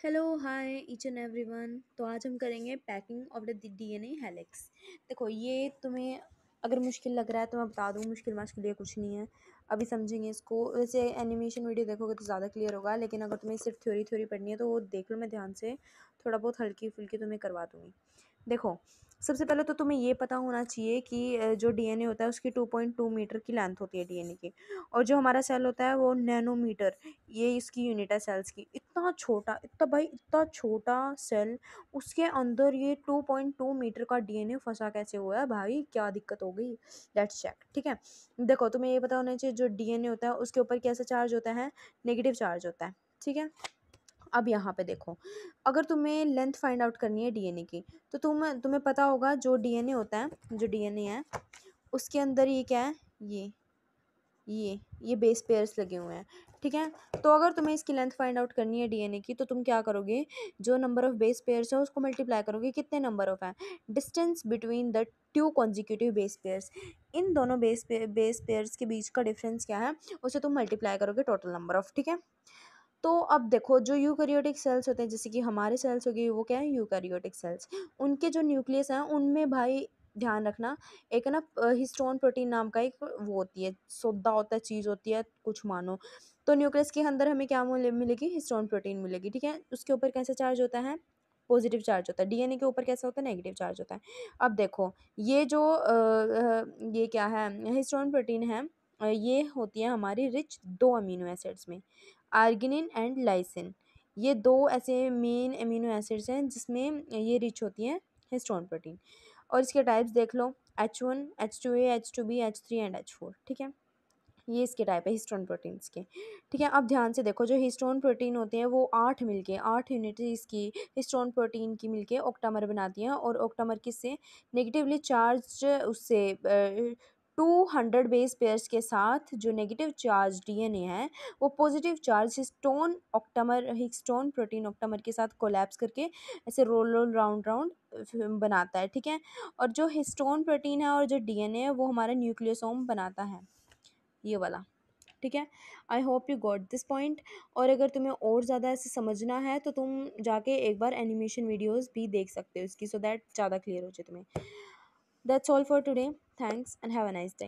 Hello hi each and everyone. तो आज हम करेंगे packing of the DNA helix. देखो ये तुम्हें अगर मुश्किल लग रहा है तो मैं बता दूँ, मुश्किल के लिए कुछ नहीं है। अभी समझेंगे इसको। वैसे एनिमेशन वीडियो देखोगे तो ज़्यादा क्लियर होगा, लेकिन अगर तुम्हें सिर्फ थ्योरी थ्योरी पढ़नी है तो वो देख लो, मैं ध्यान से थोड़ा बहुत हल्की फुल्की तुम्हें करवा दूँगी। देखो, सबसे पहले तो तुम्हें ये पता होना चाहिए कि जो डीएनए होता है उसकी 2.2 मीटर की लेंथ होती है डीएनए की, और जो हमारा सेल होता है वो नैनोमीटर, ये इसकी यूनिट है सेल्स की। इतना छोटा, इतना भाई इतना छोटा सेल, उसके अंदर ये 2.2 मीटर का डीएनए फंसा कैसे हुआ है भाई, क्या दिक्कत हो गई? Let's check. ठीक है, देखो तुम्हें ये पता होना चाहिए जो डीएनए होता है उसके ऊपर कैसा चार्ज होता है, नेगेटिव चार्ज होता है। ठीक है, अब यहाँ पे देखो, अगर तुम्हें लेंथ फाइंड आउट करनी है डीएनए की तो तुम्हें पता होगा जो डीएनए होता है, जो डीएनए है उसके अंदर ये क्या है, ये बेस पेयर्स लगे हुए हैं। ठीक है, तो अगर तुम्हें इसकी लेंथ फाइंड आउट करनी है डीएनए की तो तुम क्या करोगे, जो नंबर ऑफ बेस पेयर्स है उसको मल्टीप्लाई करोगे, कितने नंबर ऑफ है, distance between the two consecutive base pairs, इन दोनों बेस पेयर्स के बीच का डिफरेंस क्या है उसे तुम मल्टीप्लाई करोगे टोटल नंबर ऑफ। ठीक है, तो अब देखो जो यूकैरियोटिक सेल्स होते हैं, जैसे कि हमारे सेल्स हो गए, वो क्या है यूकैरियोटिक सेल्स, उनके जो न्यूक्लियस हैं उनमें भाई ध्यान रखना, एक ना हिस्टोन प्रोटीन नाम का एक वो होती है, सौदा होता है, चीज़ होती है कुछ मानो। तो न्यूक्लियस के अंदर हमें क्या मिलेगी, हिस्टोन प्रोटीन मिलेगी। ठीक है, उसके ऊपर कैसा चार्ज होता है, पॉजिटिव चार्ज होता है। डीएनए के ऊपर कैसा होता है, नेगेटिव चार्ज होता है। अब देखो ये जो ये क्या है, हिस्टोन प्रोटीन है, ये होती है हमारी रिच दो अमीनो एसिड्स में, आर्गिनिन एंड लाइसिन। ये दो ऐसे मेन अमीनो एसिड्स हैं जिसमें ये रिच होती हैं हिस्टोन प्रोटीन। और इसके टाइप्स देख लो, H1, H2A, H2B, H3 and H4। ठीक है, ये इसके टाइप है हिस्टोन प्रोटीन्स के। ठीक है, अब ध्यान से देखो, जो हिस्टोन प्रोटीन होते हैं वो 8 मिलके, 8 यूनिट्स की हिस्टोन प्रोटीन की मिलके ऑक्टामर बनाती हैं, और ऑक्टामर किससे, नेगेटिवली चार्ज उससे 200 बेस पेयर्स के साथ जो नेगेटिव चार्ज डीएनए है वो positive charge histone octamer, histone protein octamer के साथ कोलैप्स करके ऐसे रोल रोल राउंड राउंड बनाता है। ठीक है, और जो हिस्टोन प्रोटीन है और जो डीएनए है वो हमारा न्यूक्लियोसोम बनाता है, ये वाला। ठीक है, I hope you got this point. और अगर तुम्हें और ज़्यादा ऐसे समझना है तो तुम जाके एक बार एनिमेशन वीडियोस भी देख सकते हो इसकी, सो दैट ज़्यादा क्लियर हो जाए तुम्हें। That's all for today, thanks and have a nice day.